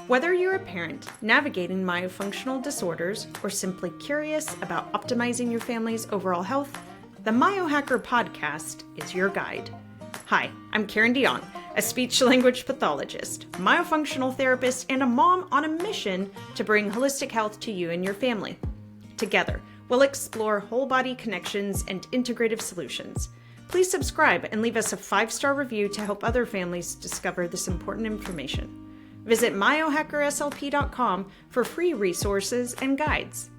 Whether you're a parent navigating myofunctional disorders or simply curious about optimizing your family's overall health, the Myohacker Podcast is your guide. Hi, I'm Karindy Ong, a speech-language pathologist, myofunctional therapist, and a mom on a mission to bring holistic health to you and your family. Together, we'll explore whole-body connections and integrative solutions. Please subscribe and leave us a 5-star review to help other families discover this important information. Visit myohackerslp.com for free resources and guides.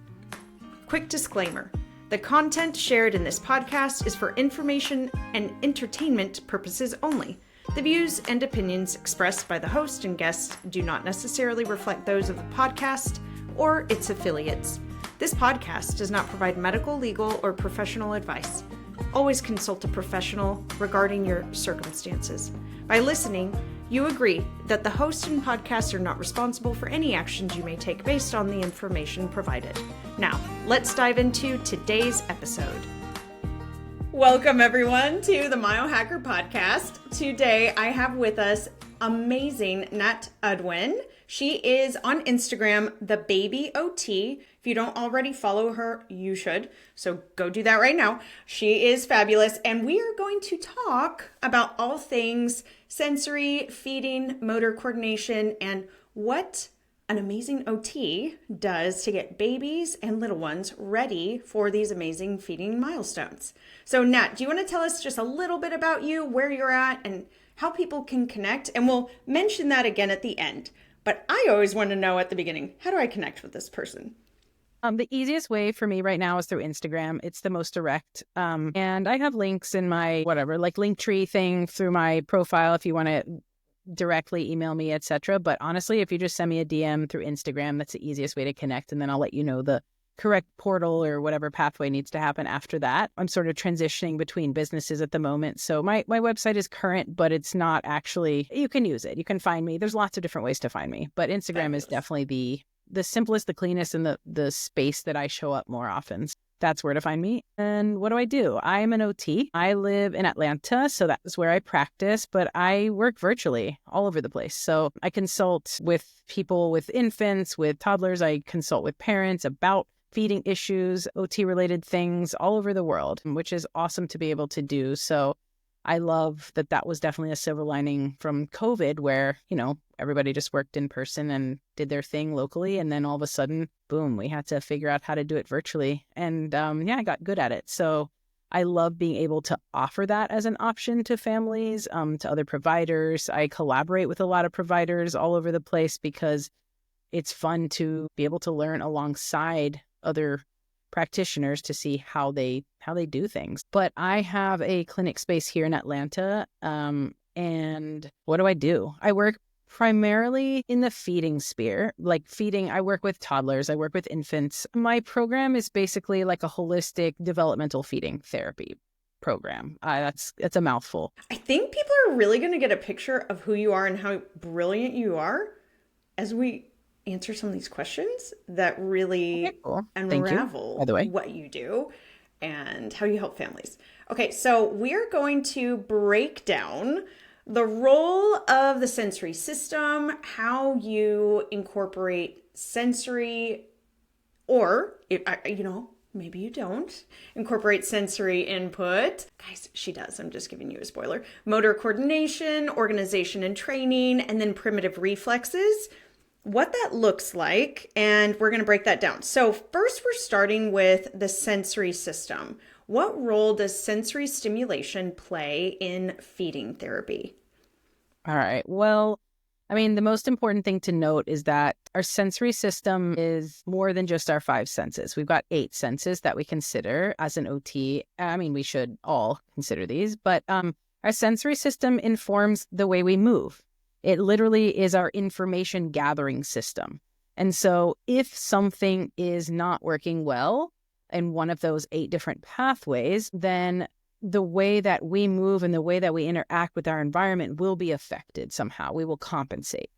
Quick disclaimer. The content shared in this podcast is for information and entertainment purposes only. The views and opinions expressed by the host and guests do not necessarily reflect those of the podcast or its affiliates. This podcast does not provide medical, legal, or professional advice. Always consult a professional regarding your circumstances. By listening, you agree that the host and podcast are not responsible for any actions you may take based on the information provided. Now, let's dive into today's episode. Welcome, everyone, to the Myohacker Podcast. Today, I have with us amazing Nat Udwin. She is on Instagram, the Baby OT. If you don't already follow her, you should. So go do that right now. She is fabulous. And we are going to talk about all things sensory, feeding, motor coordination, and what an amazing OT does to get babies and little ones ready for these amazing feeding milestones. So Nat, do you want to tell us just a little bit about you, where you're at, and how people can connect? And we'll mention that again at the end. But I always want to know at the beginning, how do I connect with this person? The easiest way for me right now is through Instagram. It's the most direct. And I have links in my Linktree thing through my profile if you want to directly email me, etc. But honestly, if you just send me a DM through Instagram, that's the easiest way to connect. And then I'll let you know the correct portal or whatever pathway needs to happen after that. I'm sort of transitioning between businesses at the moment. So my website is current, but it's not actually, you can use it. You can find me. There's lots of different ways to find me. But Instagram is definitely the simplest, the cleanest, and the space that I show up more often. That's where to find me. And what do? I'm an OT. I live in Atlanta, so that's where I practice, but I work virtually all over the place. So I consult with people with infants, with toddlers. I consult with parents about feeding issues, OT-related things all over the world, which is awesome to be able to do. So I love that was definitely a silver lining from COVID where, everybody just worked in person and did their thing locally. And then all of a sudden, boom, we had to figure out how to do it virtually. And I got good at it. So I love being able to offer that as an option to families, to other providers. I collaborate with a lot of providers all over the place because it's fun to be able to learn alongside other practitioners to see how they do things. But I have a clinic space here in Atlanta. And what do? I work primarily in the feeding sphere, like feeding. I work with toddlers. I work with infants. My program is basically like a holistic developmental feeding therapy program. That's a mouthful. I think people are really going to get a picture of who you are and how brilliant you are as we answer some of these questions that really unravel what you do and how you help families. Okay, so we're going to break down the role of the sensory system, how you incorporate sensory, or, maybe you don't incorporate sensory input. Guys, she does. I'm just giving you a spoiler. Motor coordination, organization and training, and then primitive reflexes. What that looks like, and we're going to break that down. So first, we're starting with the sensory system. What role does sensory stimulation play in feeding therapy? All right. Well, the most important thing to note is that our sensory system is more than just our 5 senses. We've got 8 senses that we consider as an OT. We should all consider these, but our sensory system informs the way we move. It literally is our information gathering system. And so if something is not working well in one of those 8 different pathways, then the way that we move and the way that we interact with our environment will be affected somehow. We will compensate.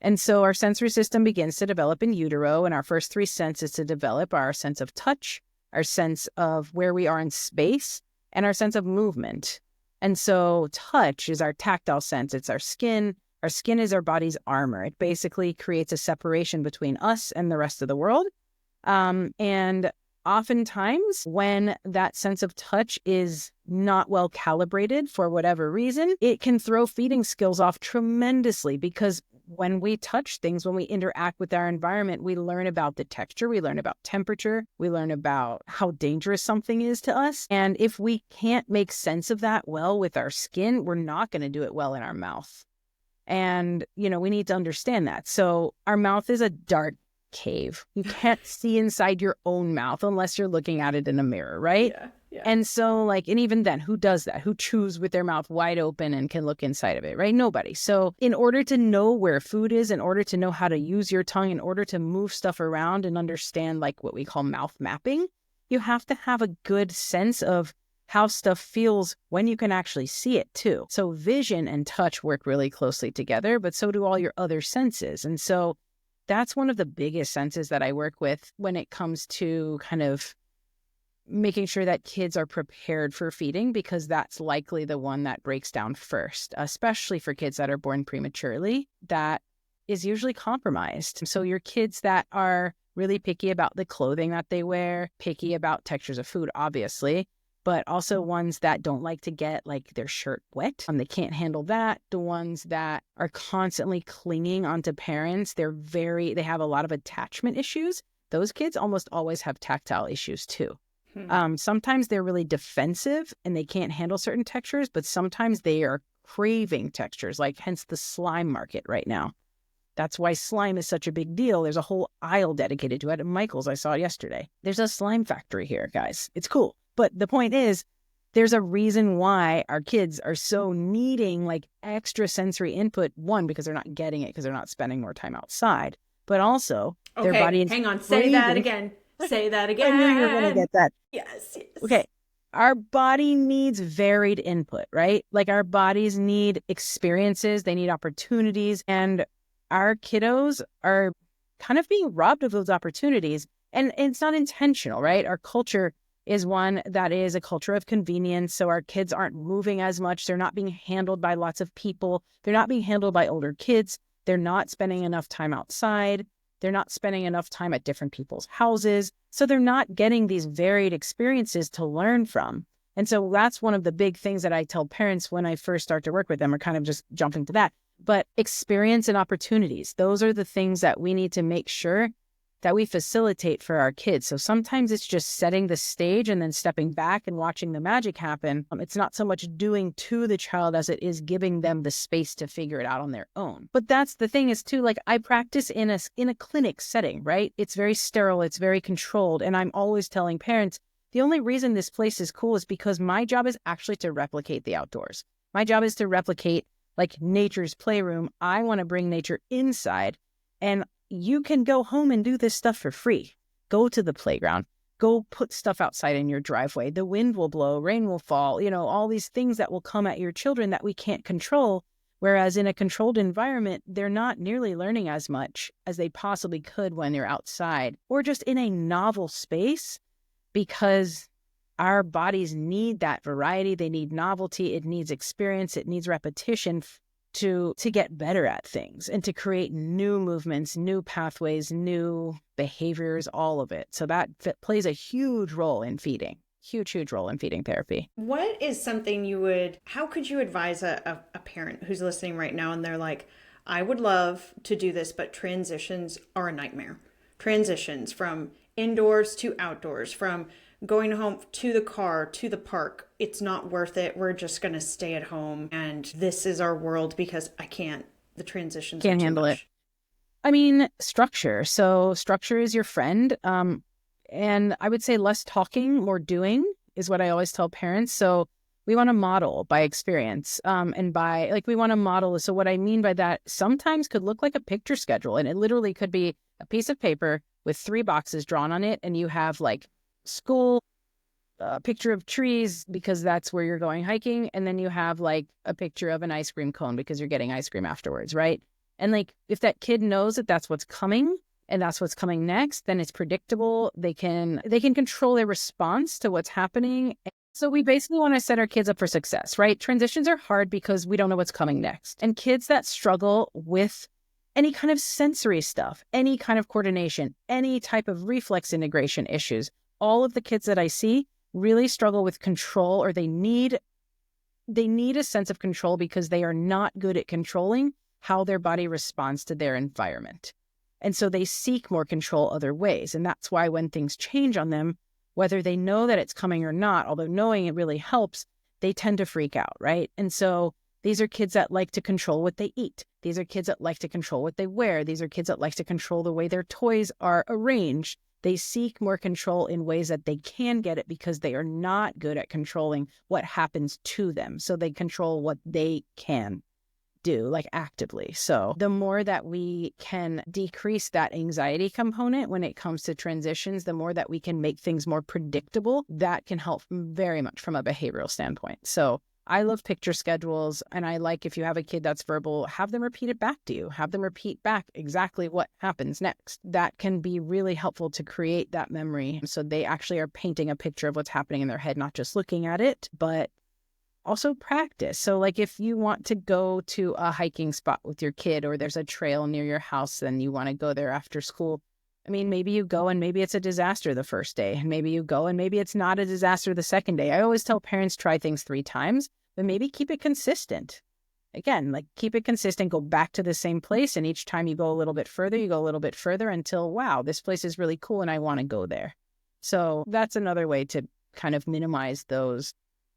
And so our sensory system begins to develop in utero, and our first 3 senses to develop are our sense of touch, our sense of where we are in space, and our sense of movement. And so touch is our tactile sense. It's our skin, Our skin is our body's armor. It basically creates a separation between us and the rest of the world. And oftentimes when that sense of touch is not well calibrated for whatever reason, it can throw feeding skills off tremendously, because when we touch things, when we interact with our environment, we learn about the texture, we learn about temperature, we learn about how dangerous something is to us. And if we can't make sense of that well with our skin, we're not going to do it well in our mouth. And, we need to understand that. So our mouth is a dark cave. You can't see inside your own mouth unless you're looking at it in a mirror, right? Yeah. And so and even then, who does that? Who chews with their mouth wide open and can look inside of it, right? Nobody. So in order to know where food is, in order to know how to use your tongue, in order to move stuff around and understand what we call mouth mapping, you have to have a good sense of how stuff feels when you can actually see it too. So vision and touch work really closely together, but so do all your other senses. And so that's one of the biggest senses that I work with when it comes to kind of making sure that kids are prepared for feeding, because that's likely the one that breaks down first, especially for kids that are born prematurely. That is usually compromised. So your kids that are really picky about the clothing that they wear, picky about textures of food, obviously, but also ones that don't like to get their shirt wet. They can't handle that. The ones that are constantly clinging onto parents, they have a lot of attachment issues. Those kids almost always have tactile issues too. Sometimes they're really defensive and they can't handle certain textures, but sometimes they are craving textures, hence the slime market right now. That's why slime is such a big deal. There's a whole aisle dedicated to it at Michael's. I saw it yesterday. There's a slime factory here, guys. It's cool. But the point is, there's a reason why our kids are so needing extra sensory input. One, because they're not getting it because they're not spending more time outside. But also, their body is hang on. Say that again. Say that again. I knew you were going to get that. Yes. Okay. Our body needs varied input, right? Our bodies need experiences. They need opportunities. And our kiddos are kind of being robbed of those opportunities. And it's not intentional, right? Our culture is one that is a culture of convenience. So our kids aren't moving as much. They're not being handled by lots of people. They're not being handled by older kids. They're not spending enough time outside. They're not spending enough time at different people's houses. So they're not getting these varied experiences to learn from. And so that's one of the big things that I tell parents when I first start to work with them, or kind of just jumping to that. But experience and opportunities, those are the things that we need to make sure that we facilitate for our kids. So sometimes it's just setting the stage and then stepping back and watching the magic happen. It's not so much doing to the child as it is giving them the space to figure it out on their own. But that's the thing is too, I practice in a clinic setting, right? It's very sterile, it's very controlled. And I'm always telling parents, the only reason this place is cool is because my job is actually to replicate the outdoors. My job is to replicate nature's playroom. I want to bring nature inside, and you can go home and do this stuff for free. Go to the playground. Go put stuff outside in your driveway. The wind will blow, rain will fall, all these things that will come at your children that we can't control. Whereas in a controlled environment, they're not nearly learning as much as they possibly could when they're outside or just in a novel space, because our bodies need that variety. They need novelty. It needs experience. It needs repetition to get better at things and to create new movements, new pathways, new behaviors, all of it. So that plays a huge role in feeding, huge role in feeding therapy. What is something how could you advise a parent who's listening right now and they're like, I would love to do this, but transitions are a nightmare. Transitions from indoors to outdoors, from going home to the car, to the park. It's not worth it. We're just going to stay at home. And this is our world because the transitions can't handle it. I mean, structure. So structure is your friend. And I would say less talking, more doing is what I always tell parents. So we want to model by experience, and by we want to model. So what I mean by that sometimes could look like a picture schedule, and it literally could be a piece of paper with 3 boxes drawn on it. And you have school, a picture of trees because that's where you're going hiking, and then you have a picture of an ice cream cone because you're getting ice cream afterwards, right? And if that kid knows that that's what's coming and that's what's coming next, then it's predictable. They can control their response to what's happening. So we basically want to set our kids up for success, right? Transitions are hard because we don't know what's coming next. And kids that struggle with any kind of sensory stuff, any kind of coordination, any type of reflex integration issues, all of the kids that I see really struggle with control, or they need a sense of control because they are not good at controlling how their body responds to their environment. And so they seek more control other ways. And that's why when things change on them, whether they know that it's coming or not, although knowing it really helps, they tend to freak out, right? And so these are kids that like to control what they eat. These are kids that like to control what they wear. These are kids that like to control the way their toys are arranged. They seek more control in ways that they can get it because they are not good at controlling what happens to them. So they control what they can do, like actively. So the more that we can decrease that anxiety component when it comes to transitions, the more that we can make things more predictable, that can help very much from a behavioral standpoint. So I love picture schedules, and I like, if you have a kid that's verbal, have them repeat it back to you. Have them repeat back exactly what happens next. That can be really helpful to create that memory. So they actually are painting a picture of what's happening in their head, not just looking at it, but also practice. So like if you want to go to a hiking spot with your kid, or there's a trail near your house and you want to go there after school, I mean, maybe you go and maybe it's a disaster the first day, and maybe you go and maybe it's not a disaster the second day. I always tell parents, try things 3 times, but maybe keep it consistent. Again, like keep it consistent, go back to the same place. And each time you go a little bit further, you go a little bit further until, wow, this place is really cool and I want to go there. So that's another way to kind of minimize those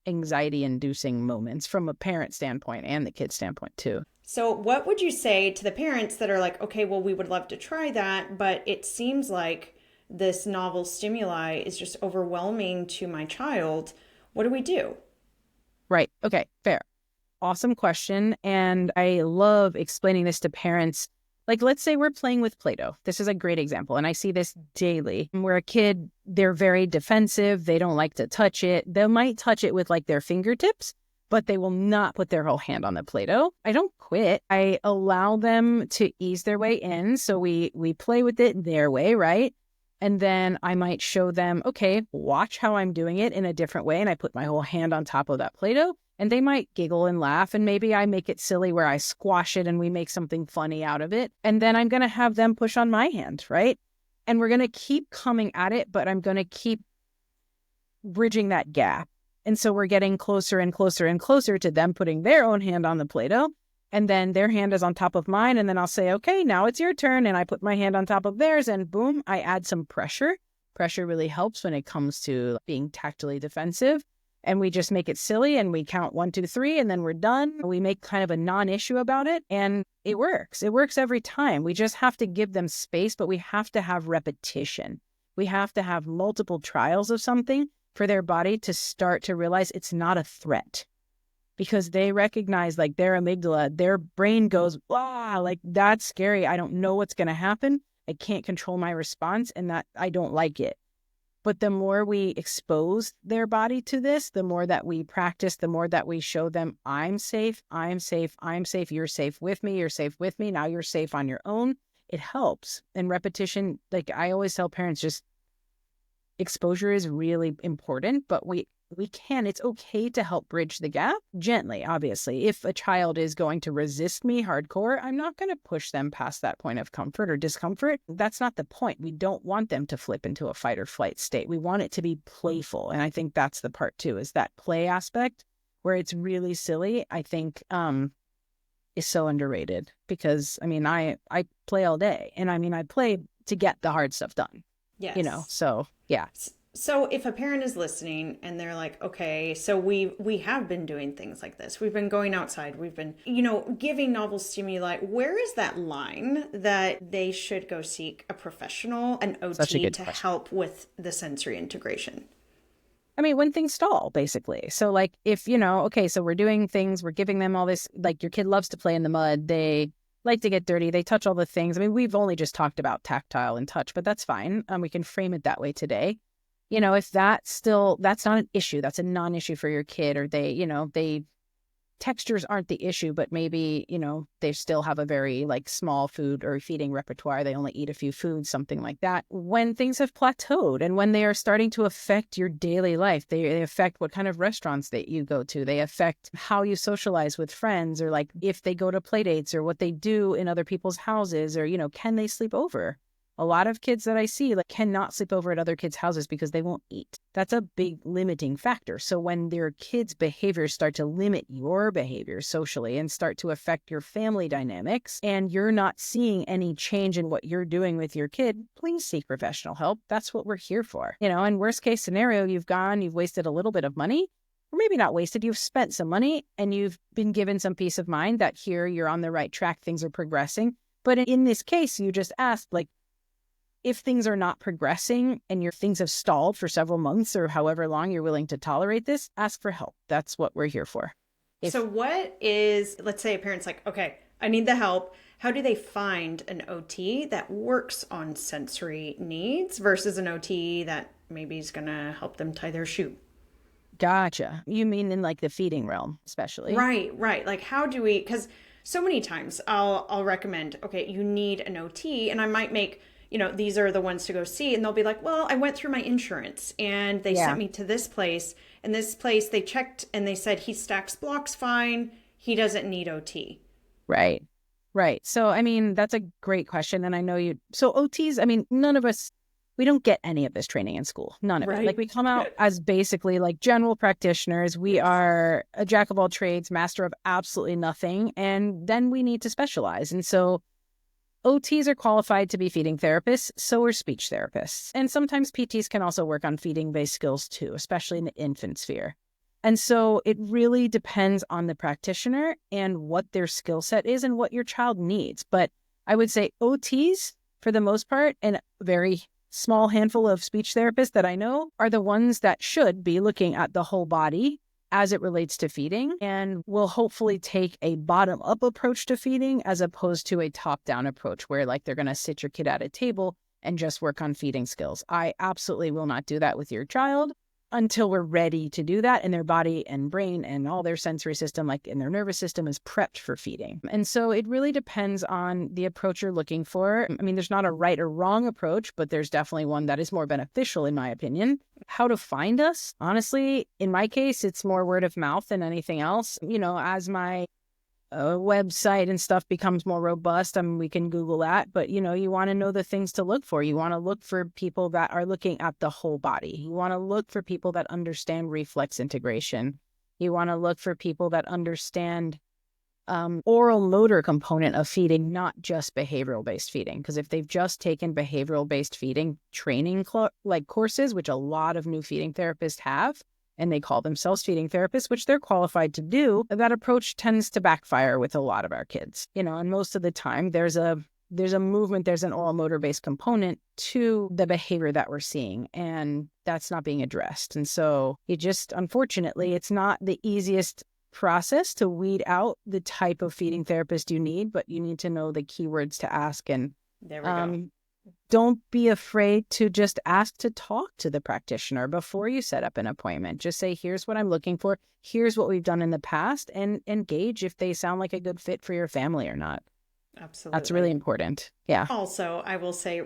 anxiety-inducing moments from a parent standpoint and the kid standpoint too. So what would you say to the parents that are like, okay, well, we would love to try that, but it seems like this novel stimuli is just overwhelming to my child. What do we do? Right. Okay. Fair. Awesome question. And I love explaining this to parents. Like, let's say we're playing with Play-Doh. This is a great example. And I see this daily where a kid, they're very defensive. They don't like to touch it. They might touch it with like their fingertips, but they will not put their whole hand on the Play-Doh. I don't quit. I allow them to ease their way in. So we play with it their way, right? And then I might show them, okay, watch how I'm doing it in a different way. And I put my whole hand on top of that Play-Doh. And they might giggle and laugh, and maybe I make it silly where I squash it and we make something funny out of it. And then I'm going to have them push on my hand, right? And we're going to keep coming at it, but I'm going to keep bridging that gap. And so we're getting closer and closer and closer to them putting their own hand on the Play-Doh. And then their hand is on top of mine. And then I'll say, okay, now it's your turn. And I put my hand on top of theirs, and boom, I add some pressure. Pressure really helps when it comes to being tactily defensive. And we just make it silly, and we count 1, 2, 3, and then we're done. We make kind of a non-issue about it, and it works. It works every time. We just have to give them space, but we have to have repetition. We have to have multiple trials of something for their body to start to realize it's not a threat, because they recognize, like, their amygdala, their brain goes, wow, like, that's scary. I don't know what's going to happen. I can't control my response, and that I don't like it. But the more we expose their body to this, the more that we practice, the more that we show them, I'm safe, I'm safe, I'm safe, you're safe with me, you're safe with me, now you're safe on your own. It helps. And repetition, like I always tell parents, just exposure is really important, but it's okay to help bridge the gap gently, obviously. If a child is going to resist me hardcore, I'm not going to push them past that point of comfort or discomfort. That's not the point. We don't want them to flip into a fight or flight state. We want it to be playful. And I think that's the part too, is that play aspect where it's really silly, I think is so underrated, because I mean, I play all day, and I mean, I play to get the hard stuff done. Yes. You know, so yeah. So if a parent is listening and they're like, okay, so we have been doing things like this. We've been going outside. We've been, giving novel stimuli. Where is that line that they should go seek a professional, an OT, to help with the sensory integration? I mean, when things stall, basically. So like if, okay, so we're doing things, we're giving them all this, like your kid loves to play in the mud. They like to get dirty. They touch all the things. I mean, we've only just talked about tactile and touch, but that's fine. We can frame it that way today. If that's not an issue, that's a non-issue for your kid, or they textures aren't the issue, but maybe, they still have a very like small food or feeding repertoire. They only eat a few foods, something like that. When things have plateaued and when they are starting to affect your daily life, they affect what kind of restaurants that you go to. They affect how you socialize with friends, or like if they go to play dates, or what they do in other people's houses, or, can they sleep over? A lot of kids that I see cannot sleep over at other kids' houses because they won't eat. That's a big limiting factor. So when their kids' behaviors start to limit your behavior socially and start to affect your family dynamics, and you're not seeing any change in what you're doing with your kid, please seek professional help. That's what we're here for. In worst case scenario, you've wasted a little bit of money, or maybe not wasted, you've spent some money and you've been given some peace of mind that here you're on the right track, things are progressing. But in this case, you just asked, if things are not progressing and your things have stalled for several months or however long you're willing to tolerate this, ask for help. That's what we're here for. So let's say a parent's like, okay, I need the help. How do they find an OT that works on sensory needs versus an OT that maybe is going to help them tie their shoe? Gotcha. You mean in the feeding realm, especially? Right. How do we, because so many times I'll recommend, okay, you need an OT, and I might make, these are the ones to go see. And they'll be like, well, I went through my insurance and they sent me to this place. And this place, they checked and they said he stacks blocks fine. He doesn't need OT. Right. So, that's a great question. And I know so OTs, none of us, we don't get any of this training in school. None of it. We come out as basically general practitioners. We are a jack of all trades, master of absolutely nothing. And then we need to specialize. And so OTs are qualified to be feeding therapists, so are speech therapists. And sometimes PTs can also work on feeding-based skills too, especially in the infant sphere. And so it really depends on the practitioner and what their skill set is and what your child needs. But I would say OTs, for the most part, and a very small handful of speech therapists that I know, are the ones that should be looking at the whole body as it relates to feeding, and will hopefully take a bottom-up approach to feeding as opposed to a top-down approach where they're going to sit your kid at a table and just work on feeding skills. I absolutely will not do that with your child until we're ready to do that and their body and brain and all their sensory system, in their nervous system, is prepped for feeding. And so it really depends on the approach you're looking for. There's not a right or wrong approach, but there's definitely one that is more beneficial in my opinion. How to find us? Honestly, in my case, it's more word of mouth than anything else. As my website and stuff becomes more robust, we can Google that, but you want to know the things to look for. You want to look for people that are looking at the whole body. You want to look for people that understand reflex integration. You want to look for people that understand oral motor component of feeding, not just behavioral based feeding. Because if they've just taken behavioral based feeding training courses, which a lot of new feeding therapists have, and they call themselves feeding therapists, which they're qualified to do, that approach tends to backfire with a lot of our kids. And most of the time there's a movement, there's an oral motor based component to the behavior that we're seeing, and that's not being addressed. And so unfortunately, it's not the easiest process to weed out the type of feeding therapist you need, but you need to know the keywords to ask. And there we go. Don't be afraid to just ask to talk to the practitioner before you set up an appointment. Just say, here's what I'm looking for. Here's what we've done in the past, and gauge if they sound like a good fit for your family or not. Absolutely. That's really important. Yeah. Also, I will say,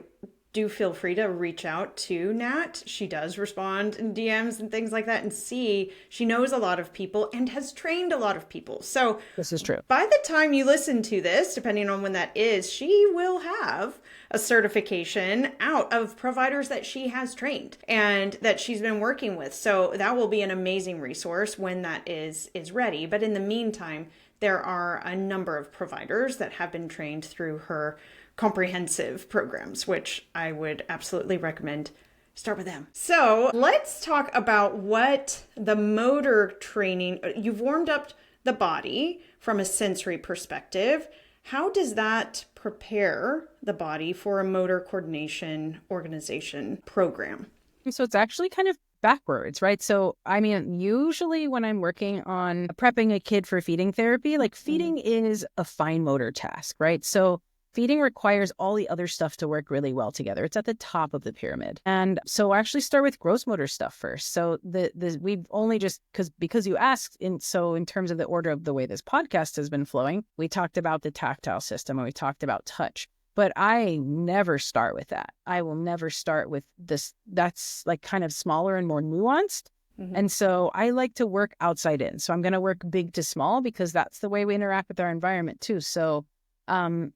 do feel free to reach out to Nat. She does respond in DMs and things like that, and she knows a lot of people and has trained a lot of people. So this is true. By the time you listen to this, depending on when that is, she will have a certification out of providers that she has trained and that she's been working with. So that will be an amazing resource when that is ready. But in the meantime, there are a number of providers that have been trained through her comprehensive programs, which I would absolutely recommend. Start with them. So let's talk about what the motor training, you've warmed up the body from a sensory perspective. How does that prepare the body for a motor coordination organization program? So it's actually kind of backwards, right? So, usually when I'm working on prepping a kid for feeding therapy, feeding is a fine motor task, right? So feeding requires all the other stuff to work really well together. It's at the top of the pyramid. And so I actually start with gross motor stuff first. So we've only just, because you asked, in terms of the order of the way this podcast has been flowing, we talked about the tactile system and we talked about touch. But I never start with that. I will never start with this. That's like kind of smaller and more nuanced. Mm-hmm. And so I like to work outside in. So I'm going to work big to small because that's the way we interact with our environment too. So I'm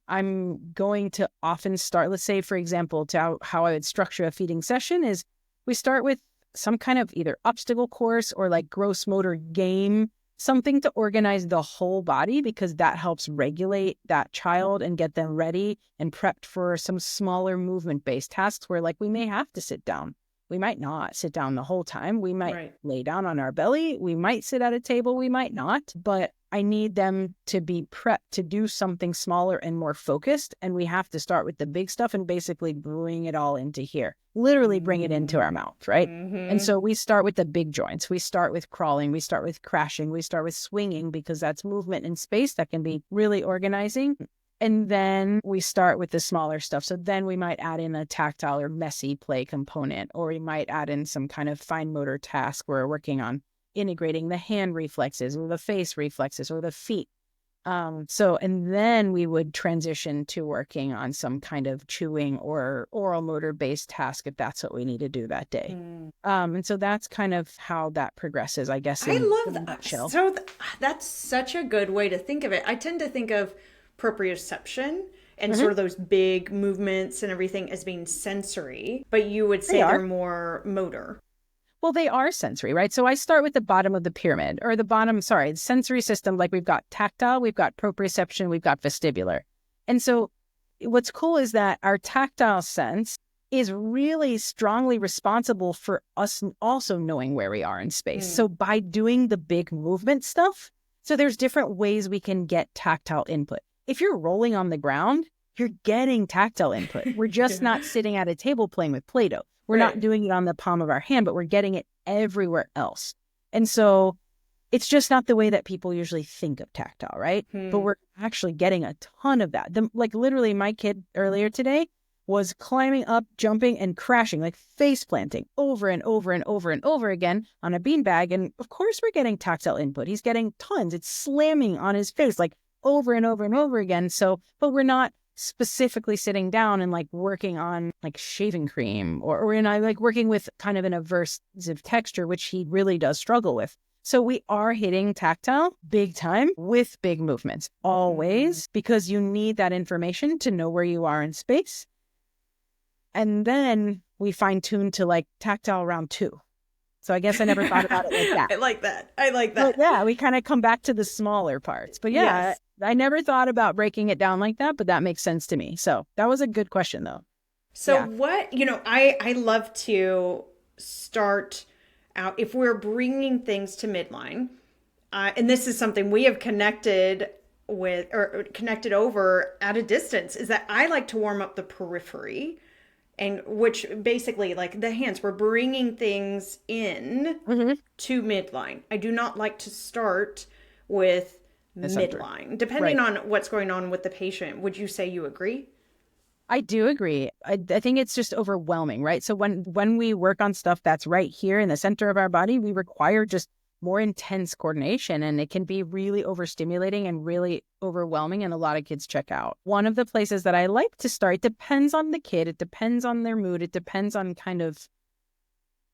going to often start, let's say, for example, to how I would structure a feeding session is we start with some kind of either obstacle course or like gross motor game, something to organize the whole body, because that helps regulate that child and get them ready and prepped for some smaller movement-based tasks where like we may have to sit down. We might not sit down the whole time. We might lay down on our belly. We might sit at a table. We might not. But I need them to be prepped to do something smaller and more focused. And we have to start with the big stuff and basically bring it all into here. Literally bring it into our mouth, right? Mm-hmm. And so we start with the big joints. We start with crawling. We start with crashing. We start with swinging, because that's movement in space that can be really organizing. And then we start with the smaller stuff. So then we might add in a tactile or messy play component, or we might add in some kind of fine motor task where we're working on integrating the hand reflexes or the face reflexes or the feet. And then we would transition to working on some kind of chewing or oral motor based task if that's what we need to do that day. And so that's kind of how that progresses, I guess. I love that. So that's such a good way to think of it. I tend to think of proprioception and sort of those big movements and everything as being sensory, but you would say they're more motor. Well, they are sensory, right? So I start with the bottom of the pyramid, or the sensory system. Like we've got tactile, we've got proprioception, we've got vestibular. And so what's cool is that our tactile sense is really strongly responsible for us also knowing where we are in space. So by doing the big movement stuff, so there's different ways we can get tactile input. If you're rolling on the ground, you're getting tactile input. We're just not sitting at a table playing with Play-Doh. We're not doing it on the palm of our hand, but we're getting it everywhere else. And so it's just not the way that people usually think of tactile, right? But we're actually getting a ton of that. Like literally my kid earlier today was climbing up, jumping, and crashing, like face planting over and over and over and over again on a beanbag. And of course we're getting tactile input. He's getting tons. It's slamming on his face like over and over and over again. So, but we're not specifically sitting down and like working on like shaving cream or we're not like working with kind of an aversive texture, which he really does struggle with. So we are hitting tactile big time with big movements always, because you need that information to know where you are in space. And then we fine tune to like tactile round 2. So I guess I never thought about it like that. I like that. But yeah, we kind of come back to the smaller parts. But yeah, yes. I never thought about breaking it down like that, but that makes sense to me. So that was a good question though. So what, I love to start out, if we're bringing things to midline, and this is something we have connected with or connected over at a distance, is that I like to warm up the periphery. And which basically like the hands, we're bringing things in to midline. I do not like to start with midline, depending on what's going on with the patient. Would you say you agree? I do agree. I think it's just overwhelming, right? So when we work on stuff that's right here in the center of our body, we require just more intense coordination, and it can be really overstimulating and really overwhelming, and a lot of kids check out. One of the places that I like to start depends on the kid, it depends on their mood, it depends on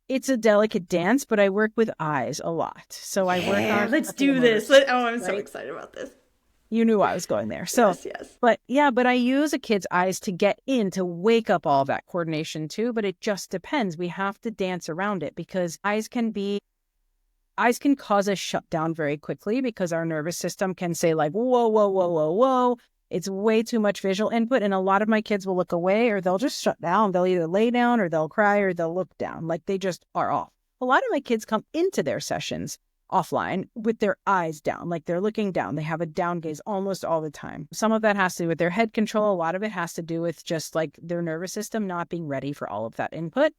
it's a delicate dance, but I work with eyes a lot. So I work on let's do this. I'm so excited about this. You knew I was going there. So yes. But I use a kid's eyes to get in, to wake up all of that coordination too, but it just depends. We have to dance around it, because eyes can cause us shutdown very quickly, because our nervous system can say like, whoa, whoa, whoa, whoa, whoa. It's way too much visual input. And a lot of my kids will look away, or they'll just shut down. They'll either lay down or they'll cry or they'll look down. Like they just are off. A lot of my kids come into their sessions offline with their eyes down, like they're looking down. They have a down gaze almost all the time. Some of that has to do with their head control. A lot of it has to do with just like their nervous system not being ready for all of that input.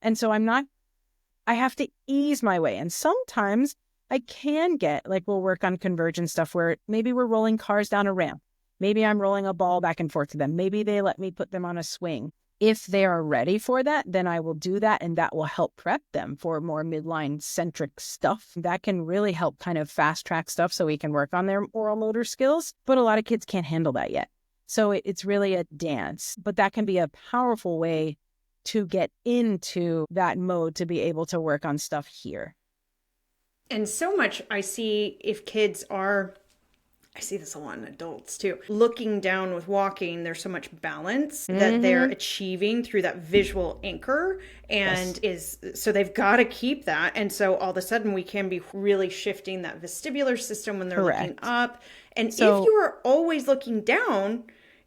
And so I have to ease my way. And sometimes I can get, like we'll work on convergence stuff where maybe we're rolling cars down a ramp. Maybe I'm rolling a ball back and forth to them. Maybe they let me put them on a swing. If they are ready for that, then I will do that, and that will help prep them for more midline-centric stuff. That can really help kind of fast-track stuff so we can work on their oral motor skills, but a lot of kids can't handle that yet. So it's really a dance, but that can be a powerful way to get into that mode to be able to work on stuff here. And so much I see if kids are, I see this a lot in adults too, looking down with walking, there's so much balance that they're achieving through that visual anchor, and so they've got to keep that. And so all of a sudden we can be really shifting that vestibular system when they're looking up. And so, if you are always looking down,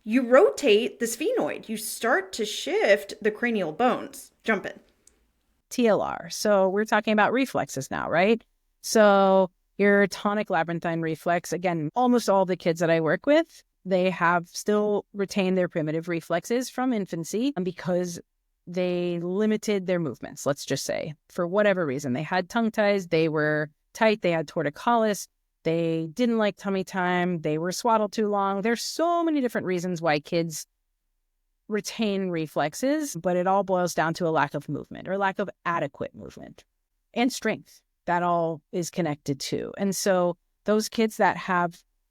you rotate the sphenoid. You start to shift the cranial bones. Jump in. TLR. So we're talking about reflexes now, right? So your tonic labyrinthine reflex, again, almost all the kids that I work with, they have still retained their primitive reflexes from infancy because they limited their movements, let's just say, for whatever reason. They had tongue ties, they were tight, they had torticollis, they didn't like tummy time, they were swaddled too long. There's so many different reasons why kids retain reflexes, but it all boils down to a lack of movement or lack of adequate movement and strength. That all is connected too. And so those kids that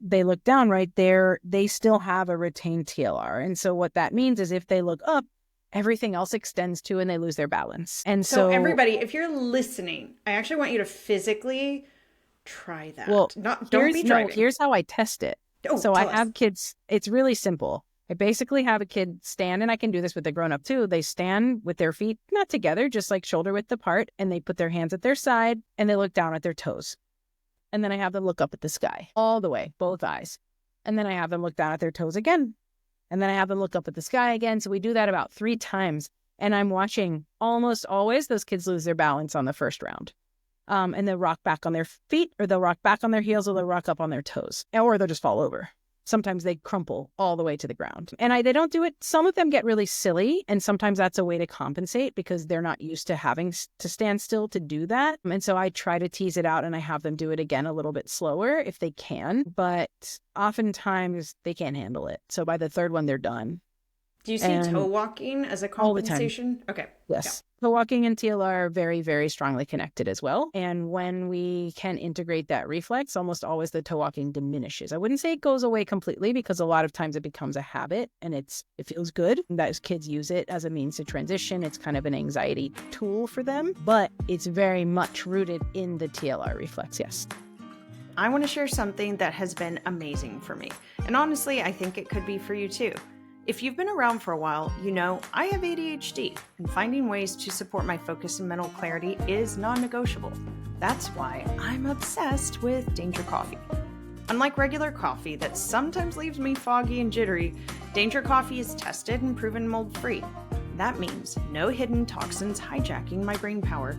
they look down right there, they still have a retained TLR. And so what that means is if they look up, everything else extends too and they lose their balance. And so everybody, if you're listening, I actually want you to physically try that. Well, don't be driving. Here's how I test it. So I have kids, it's really simple. I basically have a kid stand, and I can do this with a grown-up too. They stand with their feet, not together, just like shoulder width apart, and they put their hands at their side, and they look down at their toes. And then I have them look up at the sky, all the way, both eyes. And then I have them look down at their toes again. And then I have them look up at the sky again. So we do that about 3 times. And I'm watching almost always those kids lose their balance on the first round. And they'll rock back on their feet, or they'll rock back on their heels, or they'll rock up on their toes, or they'll just fall over. Sometimes they crumple all the way to the ground. And they don't do it. Some of them get really silly. And sometimes that's a way to compensate because they're not used to having to stand still to do that. And so I try to tease it out and I have them do it again a little bit slower if they can. But oftentimes they can't handle it. So by the 3rd one, they're done. Do you see toe walking as a compensation? Okay. Yes. Toe walking and TLR are very, very strongly connected as well. And when we can integrate that reflex, almost always the toe walking diminishes. I wouldn't say it goes away completely because a lot of times it becomes a habit and it feels good. Those kids use it as a means to transition. It's kind of an anxiety tool for them, but it's very much rooted in the TLR reflex. Yes. I want to share something that has been amazing for me. And honestly, I think it could be for you too. If you've been around for a while, you know I have ADHD, and finding ways to support my focus and mental clarity is non-negotiable. That's why I'm obsessed with Danger Coffee. Unlike regular coffee that sometimes leaves me foggy and jittery, Danger Coffee is tested and proven mold-free. That means no hidden toxins hijacking my brain power.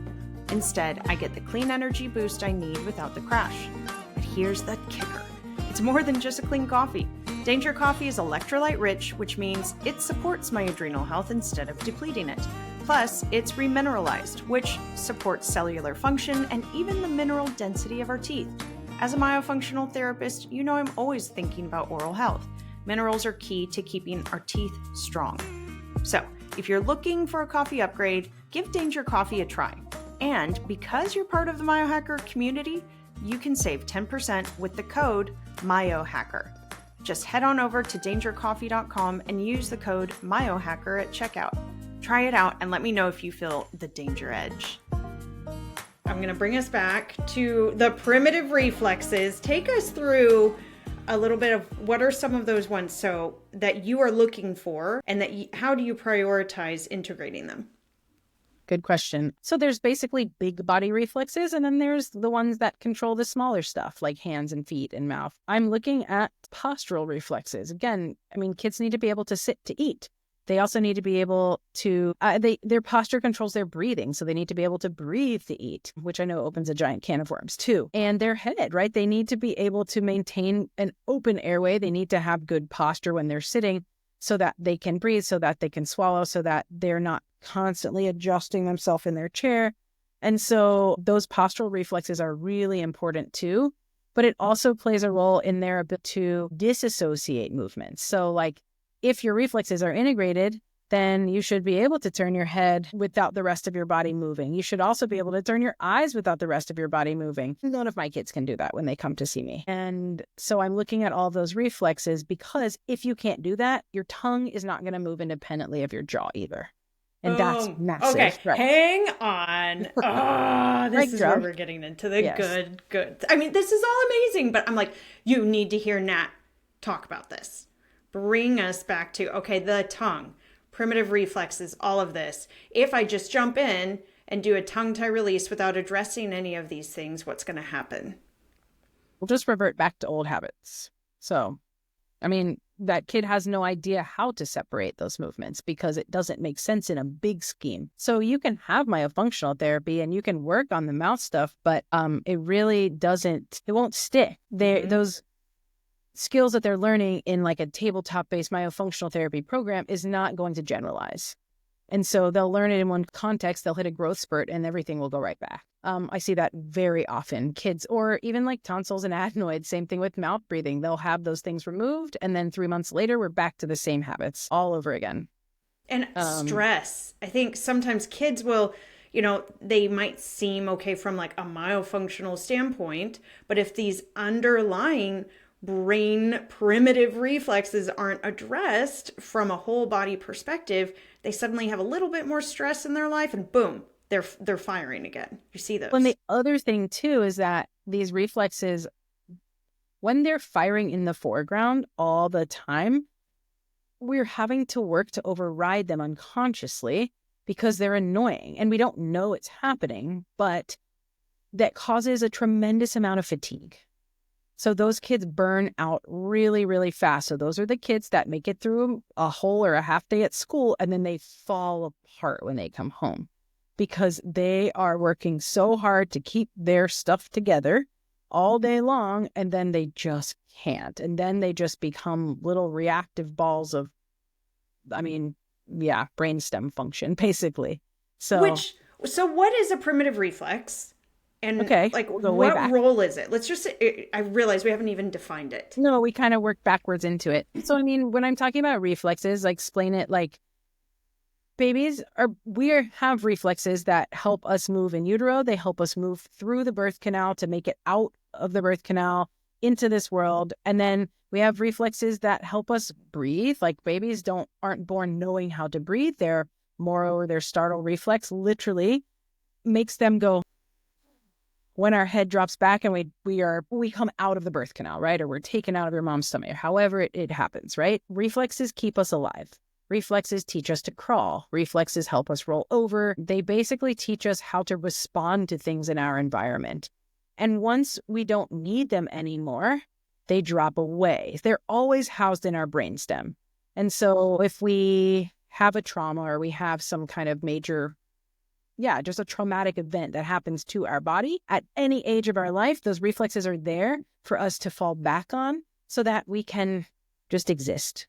Instead, I get the clean energy boost I need without the crash. But here's the kicker. It's more than just a clean coffee. Danger Coffee is electrolyte rich, which means it supports my adrenal health instead of depleting it. Plus, it's remineralized, which supports cellular function and even the mineral density of our teeth. As a myofunctional therapist, you know I'm always thinking about oral health. Minerals are key to keeping our teeth strong. So, if you're looking for a coffee upgrade, give Danger Coffee a try. And because you're part of the Myohacker community, you can save 10% with the code Myohacker. Just head on over to dangercoffee.com and use the code Myohacker at checkout. Try it out and let me know if you feel the danger edge. I'm going to bring us back to the primitive reflexes. Take us through a little bit of what are some of those ones so that you are looking for, and how do you prioritize integrating them? Good question. So there's basically big body reflexes, and then there's the ones that control the smaller stuff like hands and feet and mouth. I'm looking at postural reflexes. Again, kids need to be able to sit to eat. They also need to be able to, their posture controls their breathing. So they need to be able to breathe to eat, which I know opens a giant can of worms too. And their head, right? They need to be able to maintain an open airway. They need to have good posture when they're sitting so that they can breathe, so that they can swallow, so that they're not constantly adjusting themselves in their chair. And so those postural reflexes are really important too. but it also plays a role in their ability to disassociate movements. So like if your reflexes are integrated, then you should be able to turn your head without the rest of your body moving. You should also be able to turn your eyes without the rest of your body moving. None of my kids can do that when they come to see me. And so I'm looking at all those reflexes because if you can't do that, your tongue is not going to move independently of your jaw either. And that's massive. Okay, right. Hang on. Oh, this is where we're getting into the good. I mean, this is all amazing, but I'm like, you need to hear Nat talk about this. Bring us back to, okay, the tongue, primitive reflexes, all of this. If I just jump in and do a tongue tie release without addressing any of these things, what's going to happen? We'll just revert back to old habits. So, I mean, that kid has no idea how to separate those movements because it doesn't make sense in a big scheme. So you can have myofunctional therapy and you can work on the mouth stuff, but it really doesn't, it won't stick. Those skills that they're learning in like a tabletop-based myofunctional therapy program is not going to generalize. And so they'll learn it in one context, they'll hit a growth spurt and everything will go right back. I see that very often. Kids, or even like tonsils and adenoids, same thing with mouth breathing. They'll have those things removed and then 3 months later, we're back to the same habits all over again. And stress. I think sometimes kids will, they might seem okay from like a myofunctional standpoint, but if these underlying brain primitive reflexes aren't addressed from a whole body perspective, they suddenly have a little bit more stress in their life and boom, they're firing again. You see those. And the other thing too is that these reflexes, when they're firing in the foreground all the time, we're having to work to override them unconsciously because they're annoying and we don't know it's happening, but that causes a tremendous amount of fatigue. So those kids burn out really, really fast. So those are the kids that make it through a whole or a half day at school and then they fall apart when they come home because they are working so hard to keep their stuff together all day long and then they just can't. And then they just become little reactive balls of, brainstem function, basically. So what is a primitive reflex? And what role is it? Let's just say, I realize we haven't even defined it. No, we kind of work backwards into it. So, when I'm talking about reflexes, I explain it like we have reflexes that help us move in utero. They help us move through the birth canal to make it out of the birth canal into this world. And then we have reflexes that help us breathe. Like babies aren't born knowing how to breathe. Their startle reflex literally makes them go when our head drops back and we come out of the birth canal, right? Or we're taken out of your mom's stomach, however it happens, right? Reflexes keep us alive. Reflexes teach us to crawl. Reflexes help us roll over. They basically teach us how to respond to things in our environment. And once we don't need them anymore, they drop away. They're always housed in our brainstem. And so if we have a trauma or we have some kind of major just a traumatic event that happens to our body at any age of our life, those reflexes are there for us to fall back on so that we can just exist.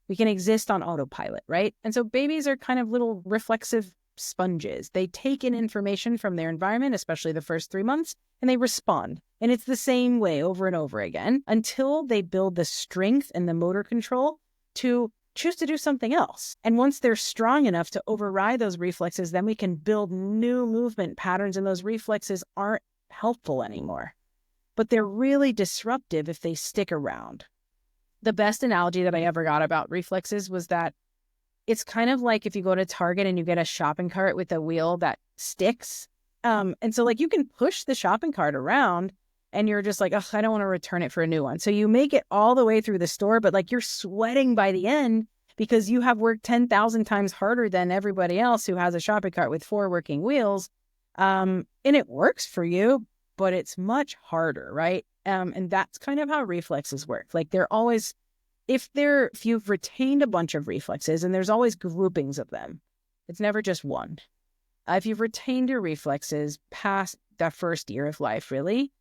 We can exist on autopilot, right? And so babies are kind of little reflexive sponges. They take in information from their environment, especially the first 3 months, and they respond. And it's the same way over and over again until they build the strength and the motor control to choose to do something else. And once they're strong enough to override those reflexes, then we can build new movement patterns and those reflexes aren't helpful anymore. But they're really disruptive if they stick around. The best analogy that I ever got about reflexes was that it's kind of like if you go to Target and you get a shopping cart with a wheel that sticks. And so like you can push the shopping cart around and you're just like, oh, I don't want to return it for a new one. So you make it all the way through the store, but like you're sweating by the end because you have worked 10,000 times harder than everybody else who has a shopping cart with 4 working wheels. And it works for you, but it's much harder, right? And that's kind of how reflexes work. Like they're always, if you've retained a bunch of reflexes, and there's always groupings of them, it's never just one. If you've retained your reflexes past that first year of life, really,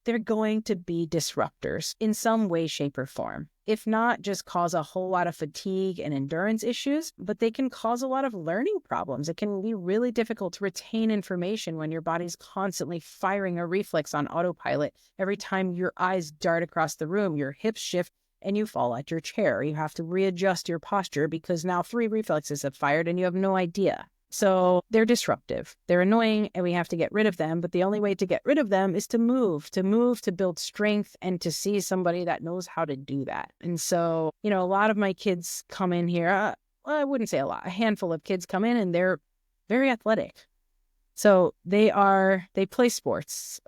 they're going to be disruptors in some way, shape, or form. If not, just cause a whole lot of fatigue and endurance issues, but they can cause a lot of learning problems. It can be really difficult to retain information when your body's constantly firing a reflex on autopilot. Every time your eyes dart across the room, your hips shift and you fall out your chair. You have to readjust your posture because now 3 reflexes have fired and you have no idea. So they're disruptive, they're annoying, and we have to get rid of them. But the only way to get rid of them is to move, to build strength, and to see somebody that knows how to do that. And so, a lot of my kids come in here, I wouldn't say a lot, a handful of kids come in and they're very athletic. So they play sports.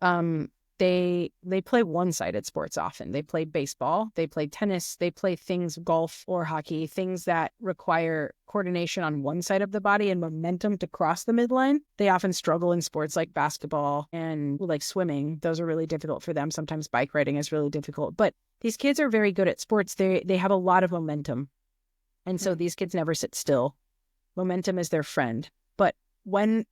They play one-sided sports often. They play baseball, they play tennis, they play things, golf or hockey, things that require coordination on one side of the body and momentum to cross the midline. They often struggle in sports like basketball and like swimming. Those are really difficult for them. Sometimes bike riding is really difficult. But these kids are very good at sports. They have a lot of momentum. And so these kids never sit still. Momentum is their friend. But when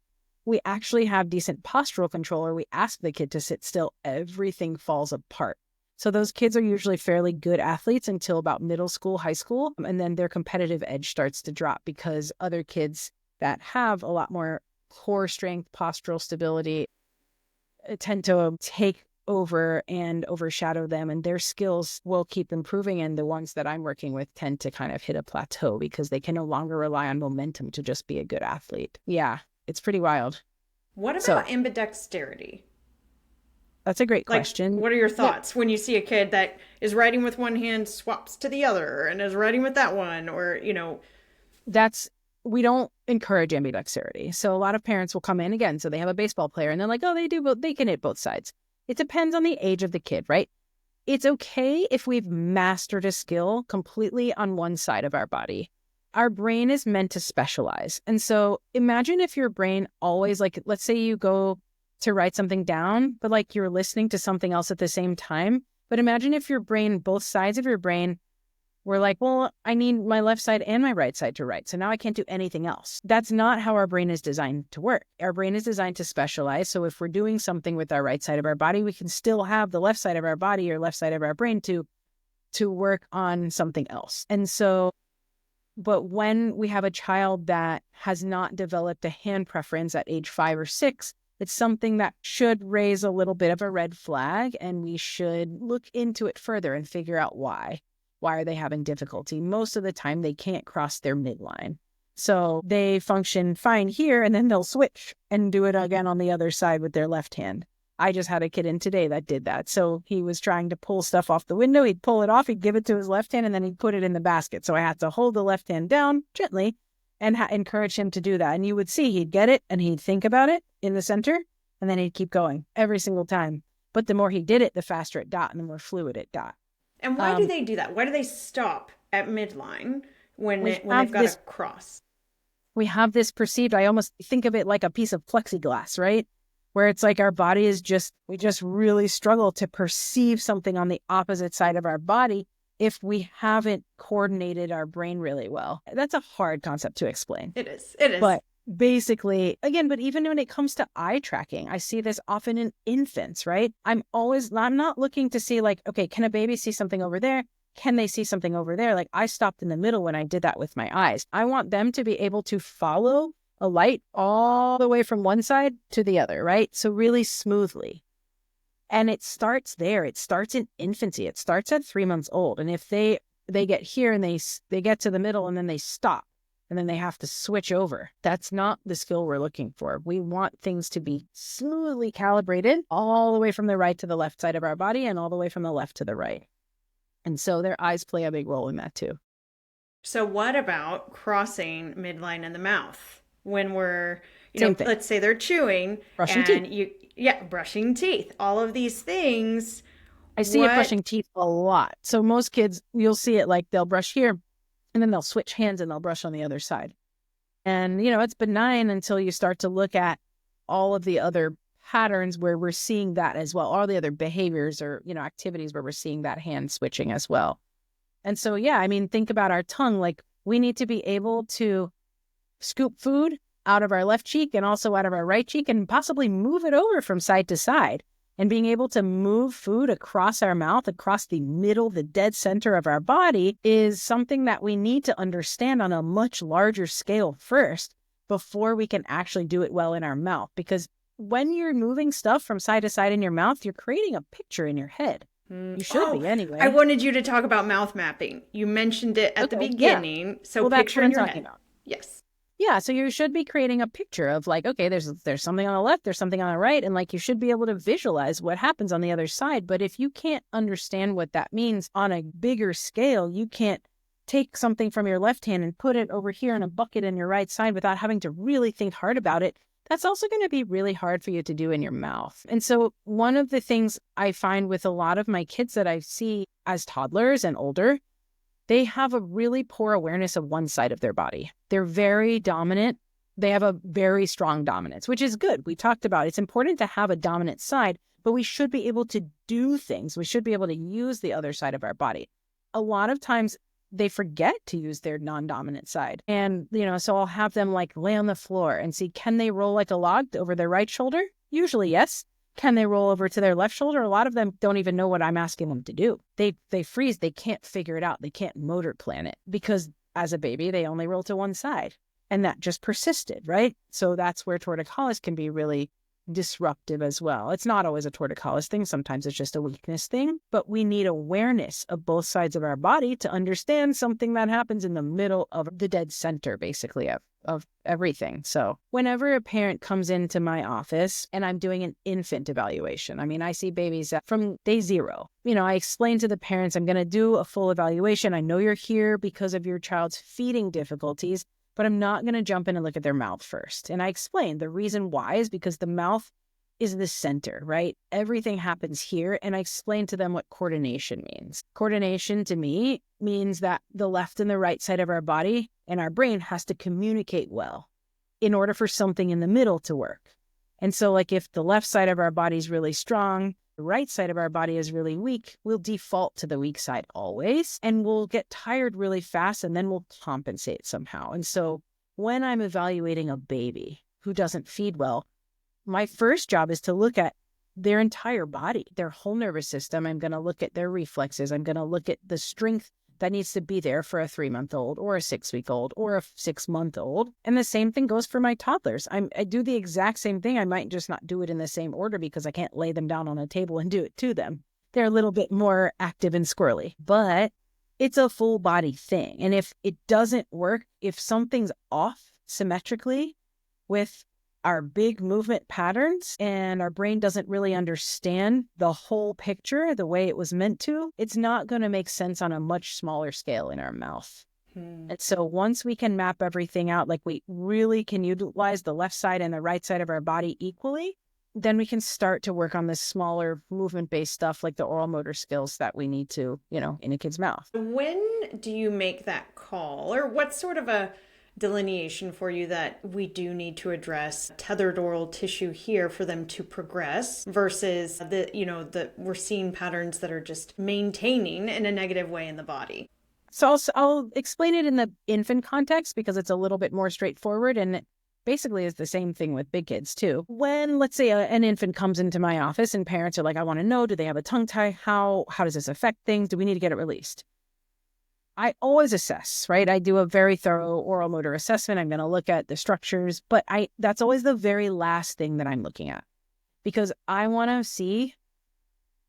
we actually have decent postural control or we ask the kid to sit still, everything falls apart. So those kids are usually fairly good athletes until about middle school, high school, and then their competitive edge starts to drop because other kids that have a lot more core strength, postural stability tend to take over and overshadow them, and their skills will keep improving. And the ones that I'm working with tend to kind of hit a plateau because they can no longer rely on momentum to just be a good athlete. Yeah. It's pretty wild. What about ambidexterity? That's a great question. What are your thoughts when you see a kid that is writing with one hand, swaps to the other, and is writing with that one, or, we don't encourage ambidexterity. So a lot of parents will come in again. So they have a baseball player and they're like, oh, they can hit both sides. It depends on the age of the kid, right? It's okay if we've mastered a skill completely on one side of our body. Our brain is meant to specialize. And so imagine if your brain always, like, let's say you go to write something down, but like you're listening to something else at the same time. But imagine if your brain, both sides of your brain were like, well, I need my left side and my right side to write. So now I can't do anything else. That's not how our brain is designed to work. Our brain is designed to specialize. So if we're doing something with our right side of our body, we can still have the left side of our body or left side of our brain to work on something else. And so but when we have a child that has not developed a hand preference at age 5 or 6, it's something that should raise a little bit of a red flag, and we should look into it further and figure out why. Why are they having difficulty? Most of the time, they can't cross their midline. So they function fine here, and then they'll switch and do it again on the other side with their left hand. I just had a kid in today that did that. So he was trying to pull stuff off the window. He'd pull it off. He'd give it to his left hand and then he'd put it in the basket. So I had to hold the left hand down gently and encourage him to do that. And you would see he'd get it and he'd think about it in the center and then he'd keep going every single time. But the more he did it, the faster it got and the more fluid it got. And why do they do that? Why do they stop at midline when they've got to cross? We have this perceived, I almost think of it like a piece of plexiglass, right? Where it's like our body is we just really struggle to perceive something on the opposite side of our body if we haven't coordinated our brain really well. That's a hard concept to explain. It is. But basically, again, but even when it comes to eye tracking, I see this often in infants, right? I'm not looking to see like, okay, can a baby see something over there? Can they see something over there? Like I stopped in the middle when I did that with my eyes. I want them to be able to follow a light all the way from one side to the other, right? So really smoothly. And it starts there. It starts in infancy. It starts at 3 months old. And if they get here and they get to the middle and then they stop and then they have to switch over, that's not the skill we're looking for. We want things to be smoothly calibrated all the way from the right to the left side of our body and all the way from the left to the right. And so their eyes play a big role in that too. So what about crossing midline in the mouth? When we're, let's say they're chewing brushing teeth. Brushing teeth, all of these things. I see it brushing teeth a lot. So most kids, you'll see it like they'll brush here and then they'll switch hands and they'll brush on the other side. And, it's benign until you start to look at all of the other patterns where we're seeing that as well. All the other behaviors or, activities where we're seeing that hand switching as well. And so, think about our tongue. Like we need to be able to scoop food out of our left cheek and also out of our right cheek and possibly move it over from side to side. And being able to move food across our mouth, across the middle, the dead center of our body, is something that we need to understand on a much larger scale first before we can actually do it well in our mouth. Because when you're moving stuff from side to side in your mouth, you're creating a picture in your head. You should be anyway. I wanted you to talk about mouth mapping. You mentioned it at the beginning. Yeah. So well, picture in your head. About. Yes. Yeah, so you should be creating a picture of like, okay, there's something on the left, there's something on the right, and like you should be able to visualize what happens on the other side. But if you can't understand what that means on a bigger scale, you can't take something from your left hand and put it over here in a bucket in your right side without having to really think hard about it. That's also going to be really hard for you to do in your mouth. And so one of the things I find with a lot of my kids that I see as toddlers and older, they have a really poor awareness of one side of their body. They're very dominant. They have a very strong dominance, which is good. We talked about it's important to have a dominant side, but we should be able to do things. We should be able to use the other side of our body. A lot of times they forget to use their non-dominant side. And, so I'll have them like lay on the floor and see, can they roll like a log over their right shoulder? Usually, yes. Can they roll over to their left shoulder? A lot of them don't even know what I'm asking them to do. They freeze. They can't figure it out. They can't motor plan it because as a baby, they only roll to one side. And that just persisted, right? So that's where torticollis can be really disruptive as well. It's not always a torticollis thing. Sometimes it's just a weakness thing. But we need awareness of both sides of our body to understand something that happens in the middle of the dead center, basically, of everything. So whenever a parent comes into my office and I'm doing an infant evaluation, I see babies from day 0. I explain to the parents, I'm going to do a full evaluation. I know you're here because of your child's feeding difficulties, but I'm not going to jump in and look at their mouth first. And I explain the reason why is because the mouth is the center, right? Everything happens here. And I explain to them what coordination means. Coordination to me means that the left and the right side of our body and our brain has to communicate well in order for something in the middle to work. And so like if the left side of our body is really strong, the right side of our body is really weak, we'll default to the weak side always, and we'll get tired really fast, and then we'll compensate somehow. And so when I'm evaluating a baby who doesn't feed well, my first job is to look at their entire body, their whole nervous system. I'm going to look at their reflexes. I'm going to look at the strength that needs to be there for a 3-month-old or a 6-week-old or a 6-month-old. And the same thing goes for my toddlers. I do the exact same thing. I might just not do it in the same order because I can't lay them down on a table and do it to them. They're a little bit more active and squirrely, but it's a full body thing. And if it doesn't work, if something's off symmetrically with our big movement patterns and our brain doesn't really understand the whole picture the way it was meant to, it's not going to make sense on a much smaller scale in our mouth. And so once we can map everything out, like we really can utilize the left side and the right side of our body equally, then we can start to work on this smaller movement-based stuff like the oral motor skills that we need to, in a kid's mouth. When do you make that call, or what's sort of a delineation for you that we do need to address tethered oral tissue here for them to progress versus we're seeing patterns that are just maintaining in a negative way in the body? So I'll explain it in the infant context because it's a little bit more straightforward, and it basically is the same thing with big kids too. When, let's say, an infant comes into my office and parents are like, I want to know, do they have a tongue tie? How does this affect things? Do we need to get it released? I always assess, right? I do a very thorough oral motor assessment. I'm going to look at the structures, but that's always the very last thing that I'm looking at because I want to see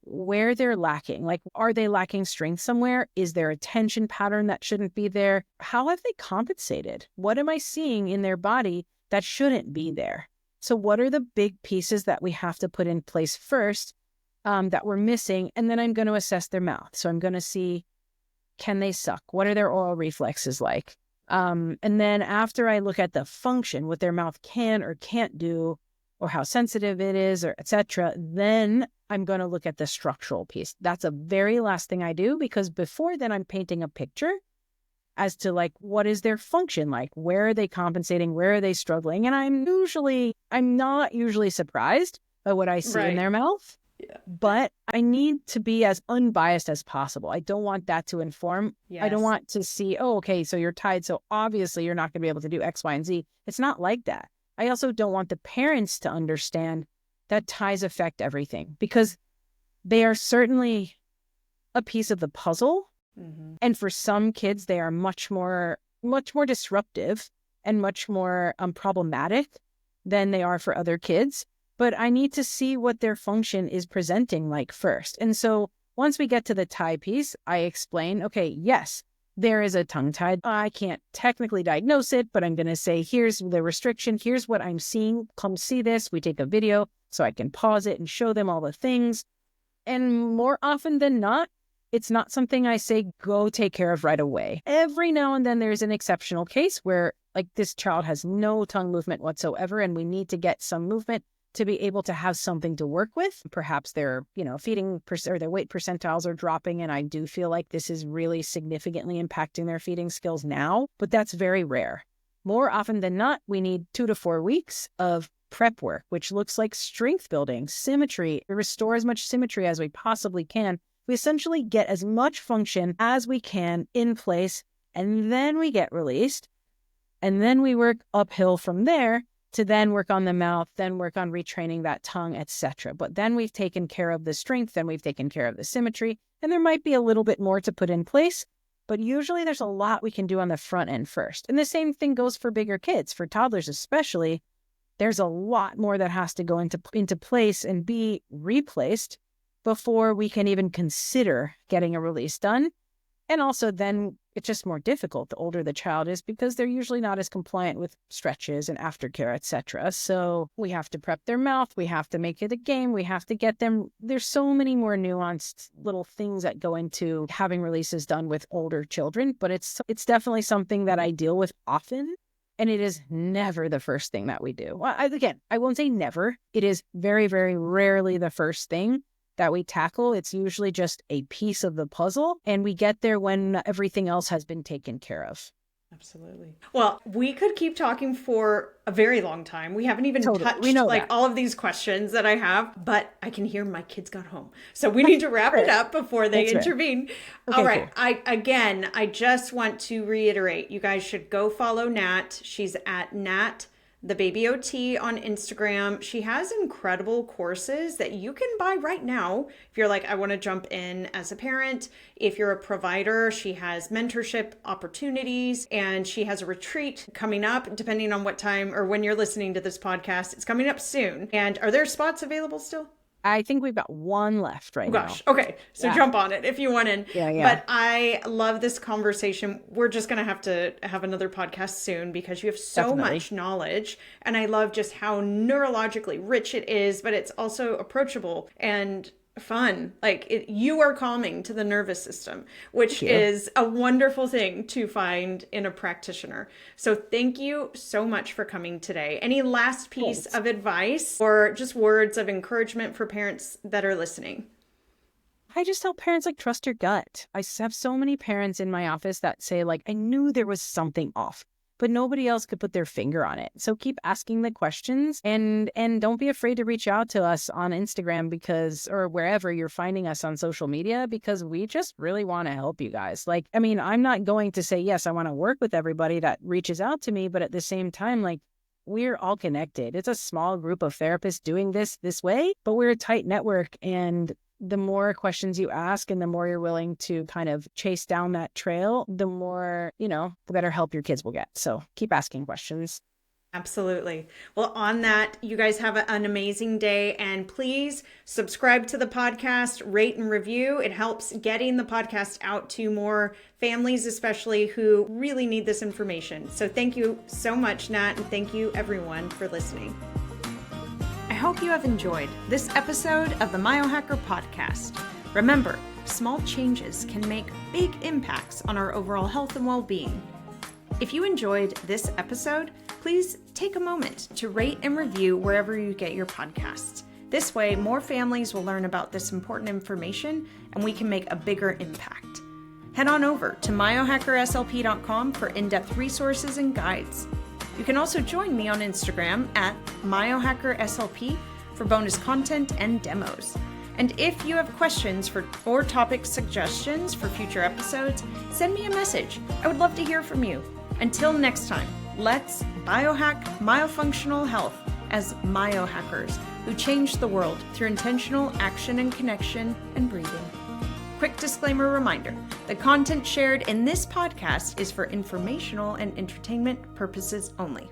where they're lacking. Like, are they lacking strength somewhere? Is there a tension pattern that shouldn't be there? How have they compensated? What am I seeing in their body that shouldn't be there? So what are the big pieces that we have to put in place first that we're missing? And then I'm going to assess their mouth. So I'm going to see, can they suck? What are their oral reflexes like? And then after I look at the function, what their mouth can or can't do, or how sensitive it is, or etc., then I'm going to look at the structural piece. That's a very last thing I do because before then I'm painting a picture as to like, what is their function like? Where are they compensating? Where are they struggling? And I'm not usually surprised by what I see in their mouth. Yeah. But I need to be as unbiased as possible. I don't want that to inform. Yes. I don't want to see, oh, okay, so you're tied, so obviously you're not going to be able to do X, Y, and Z. It's not like that. I also don't want the parents to understand that ties affect everything, because they are certainly a piece of the puzzle. Mm-hmm. And for some kids, they are much more disruptive and much more problematic than they are for other kids. But I need to see what their function is presenting like first. And so once we get to the tie piece, I explain, okay, yes, there is a tongue tie. I can't technically diagnose it, but I'm going to say, here's the restriction. Here's what I'm seeing. Come see this. We take a video so I can pause it and show them all the things. And more often than not, it's not something I say, go take care of right away. Every now and then there's an exceptional case where like this child has no tongue movement whatsoever, and we need to get some movement to be able to have something to work with. Perhaps their, feeding or their weight percentiles are dropping, and I do feel like this is really significantly impacting their feeding skills now, but that's very rare. More often than not, we need 2 to 4 weeks of prep work, which looks like strength building, symmetry, restore as much symmetry as we possibly can. We essentially get as much function as we can in place, and then we get released, and then we work uphill from there to then work on the mouth, then work on retraining that tongue, etc. But then we've taken care of the strength, then we've taken care of the symmetry, and there might be a little bit more to put in place, but usually there's a lot we can do on the front end first. And the same thing goes for bigger kids, for toddlers especially. There's a lot more that has to go into place and be replaced before we can even consider getting a release done. And also then it's just more difficult the older the child is, because they're usually not as compliant with stretches and aftercare, etc. So we have to prep their mouth. We have to make it a game. We have to get them. There's so many more nuanced little things that go into having releases done with older children, but it's definitely something that I deal with often. And it is never the first thing that we do. Well, I won't say never. It is very, very rarely the first thing that we tackle. It's usually just a piece of the puzzle, and we get there when everything else has been taken care of. Absolutely. Well, we could keep talking for a very long time. We haven't even touched all of these questions that I have, but I can hear my kids got home. So we need to wrap it up before they intervene. Okay, all right. Cool. I just want to reiterate, you guys should go follow Nat. She's at Nat the Baby OT on Instagram. She has incredible courses that you can buy right now. If you're like, I want to jump in as a parent. If you're a provider, she has mentorship opportunities, and she has a retreat coming up, depending on what time or when you're listening to this podcast. It's coming up soon. And are there spots available still? I think we've got one left now. Gosh. Okay. So jump on it if you want in. Yeah. But I love this conversation. We're just going to have another podcast soon, because you have so much knowledge. And I love just how neurologically rich it is, but it's also approachable and fun. You are calming to the nervous system, which is a wonderful thing to find in a practitioner. So thank you so much for coming today. Any last piece of advice or just words of encouragement for parents that are listening? I just tell parents, trust your gut. I have so many parents in my office that say, I knew there was something off, but nobody else could put their finger on it. So keep asking the questions, and don't be afraid to reach out to us on Instagram or wherever you're finding us on social media, because we just really want to help you guys. I'm not going to say, yes, I want to work with everybody that reaches out to me, but at the same time, we're all connected. It's a small group of therapists doing this way, but we're a tight network, and the more questions you ask and the more you're willing to kind of chase down that trail, the more, the better help your kids will get. So keep asking questions. Absolutely. Well, on that, you guys have an amazing day, and please subscribe to the podcast, rate and review. It helps getting the podcast out to more families, especially who really need this information. So thank you so much, Nat, and thank you everyone for listening. I hope you have enjoyed this episode of the Myohacker Podcast. Remember, small changes can make big impacts on our overall health and well-being. If you enjoyed this episode, please take a moment to rate and review wherever you get your podcasts. This way, more families will learn about this important information, and we can make a bigger impact. Head on over to myohackerslp.com for in-depth resources and guides. You can also join me on Instagram at myohackerslp for bonus content and demos. And if you have questions or topic suggestions for future episodes, send me a message. I would love to hear from you. Until next time, let's biohack myofunctional health as Myohackers who change the world through intentional action and connection and breathing. Quick disclaimer reminder, the content shared in this podcast is for informational and entertainment purposes only.